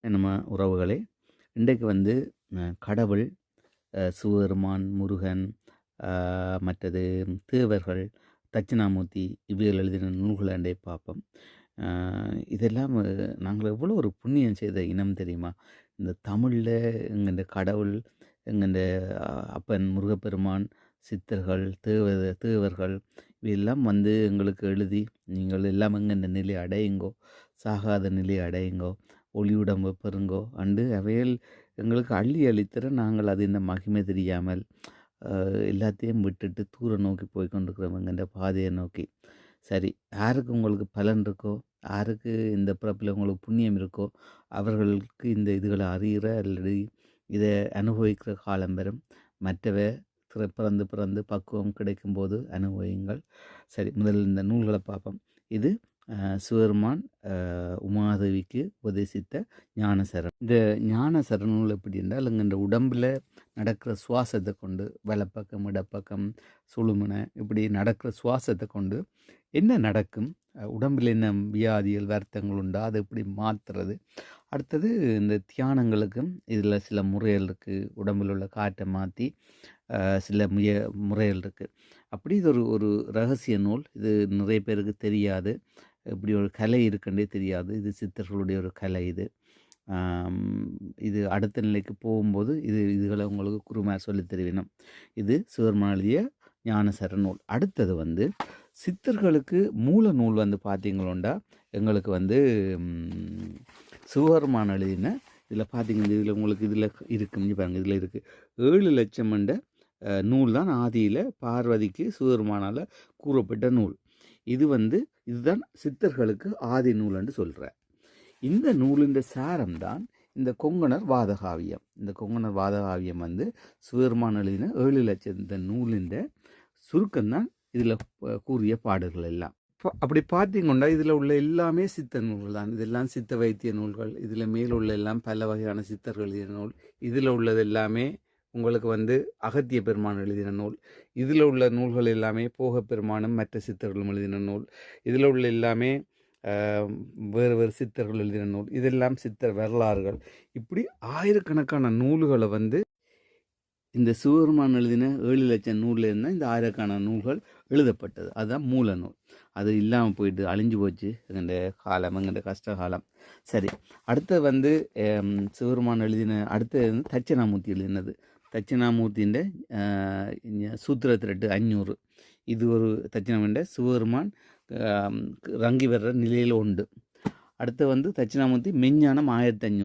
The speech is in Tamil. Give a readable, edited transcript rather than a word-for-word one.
நம்ம உறவுகளே, இன்றைக்கு வந்து கடவுள், சிவபெருமான், முருகன், அ மற்றது தேவர்கள், தட்சிணாமூர்த்தி இவைகள் எழுதின நூல்கள அண்டை பார்ப்போம். அ இதெல்லாம் நாங்கள் எவ்வளோ ஒரு புண்ணியம் செய்த இனம் தெரியுமா? இந்த தமிழ்ல எங்கள்ட கடவுள், எங்கள்ட அப்பன் முருகப்பெருமான், சித்தர்கள், தேவர்கள் இவையெல்லாம் வந்து எங்களுக்கு எழுதி, நீங்கள் எல்லாம் எங்கள்ட நிலை அடையுங்கோ, சாகாத நிலை அடையுங்கோ, ஒளியுடம்பு பெறுங்கோ அண்டு அவைகள் எங்களுக்கு அள்ளி அளித்தர நாங்கள் அது இந்த மகிமை தெரியாமல் எல்லாத்தையும் விட்டுட்டு தூர நோக்கி போய் கொண்டிருக்கிறவங்கன்ற பாதையை நோக்கி. சரி, யாருக்கு உங்களுக்கு பலன் இருக்கோ, யாருக்கு இந்த பிறப்பில் உங்களுக்கு புண்ணியம் இருக்கோ, அவர்களுக்கு இந்த இதுகளை அறிகிற அல்லது இதை அனுபவிக்கிற காலம் வரும். மற்றவ பிறந்து பிறந்து பக்குவம் கிடைக்கும்போது அனுபவியுங்கள். சரி, முதல்ல இந்த நூல்களை பார்ப்போம். இது சிவபெருமான் உமாதேவிக்கு உபதேசித்த ஞானசரண். இந்த ஞானசரண் நூல் எப்படி என்றால், இந்த உடம்பில் நடக்கிற சுவாசத்தை கொண்டு வலப்பக்கம் இடப்பக்கம் சுழுமுனை இப்படி நடக்கிற சுவாசத்தை கொண்டு என்ன நடக்கும், உடம்பில் என்ன வியாதிகள் வருத்தங்கள் உண்டா, அதை எப்படி மாற்றுறது. அடுத்தது இந்த தியானங்களுக்கும் இதில் சில முறைகள் இருக்குது. உடம்பில் உள்ள காற்றை மாற்றி சில முறைகள் இருக்குது. அப்படி இது ஒரு ரகசிய நூல். இது நிறைய பேருக்கு தெரியாது. இப்படி ஒரு கலை இருக்குன்றே தெரியாது. இது சித்தர்களுடைய ஒரு கலை. இது அடுத்த நிலைக்கு போகும்போது இதுகளை உங்களுக்கு குருமார் சொல்லி தருவினோம். இது சிவபெருமான் எழுதிய ஞானசர நூல். அடுத்தது வந்து சித்தர்களுக்கு மூல நூல் வந்து பார்த்தீங்களோண்டா எங்களுக்கு வந்து சிவபெருமான் எழுதின இதில் பார்த்தீங்கன்னா இதில் உங்களுக்கு இதில் இருக்குன்னு பாருங்கள். இதில் இருக்குது 7 லட்சம் என்ற நூல் தான் ஆதியில் பார்வதிக்கு சிவபெருமானால் கூறப்பட்ட நூல். இதுதான் சித்தர்களுக்கு ஆதி நூல் என்று சொல்கிறார். இந்த நூலின் சாரம் தான் இந்த கொங்கணர் வாதகாவியம். இந்த கொங்கணர் வாதகாவியம் வந்து சிவபெருமான் எழுதின 7 லட்சம் இந்த நூலின் சுருக்கம்தான் இதில் கூறிய பாடல்கள் எல்லாம். அப்படி பார்த்தீங்கன்னா இதில் உள்ள எல்லாமே சித்த நூல்கள் தான். இதெல்லாம் சித்த வைத்திய நூல்கள். இதில் மேல் உள்ள எல்லாம் பல வகையான சித்தர்கள் எழுதின நூல். இதில் உள்ளது எல்லாமே உங்களுக்கு வந்து அகத்திய பெருமான் எழுதின நூல். இதில் உள்ள நூல்கள் எல்லாமே போக பெருமானும் மற்ற சித்தர்களும் எழுதின நூல். இதில் உள்ள எல்லாமே வேறு வேறு சித்தர்கள் எழுதின நூல். இதெல்லாம் சித்தர் வரலாறுகள். இப்படி ஆயிரக்கணக்கான நூல்களை வந்து இந்த சிவபெருமான் எழுதின 7 லட்சம் நூலில் இருந்தால் இந்த ஆயிரக்கணக்கான நூல்கள் எழுதப்பட்டது. அதுதான் மூல நூல். அது இல்லாமல் போயிட்டு அழிஞ்சு போச்சு எங்கள்ட காலம், எங்கள்ட கஷ்ட காலம். சரி, அடுத்து வந்து சிவபெருமான் எழுதின அடுத்து வந்து தட்சிணாமூர்த்தி எழுதினது. தட்சிணாமூர்த்தியின் சூத்திரத்திரட்டு 500. இது ஒரு தட்சிணாமூர்த்தி சிவபெருமான் ரங்கி வர்ற நிலையில் உண்டு. அடுத்து வந்து தட்சிணாமூர்த்தி மெஞ்ஞானம் 1500.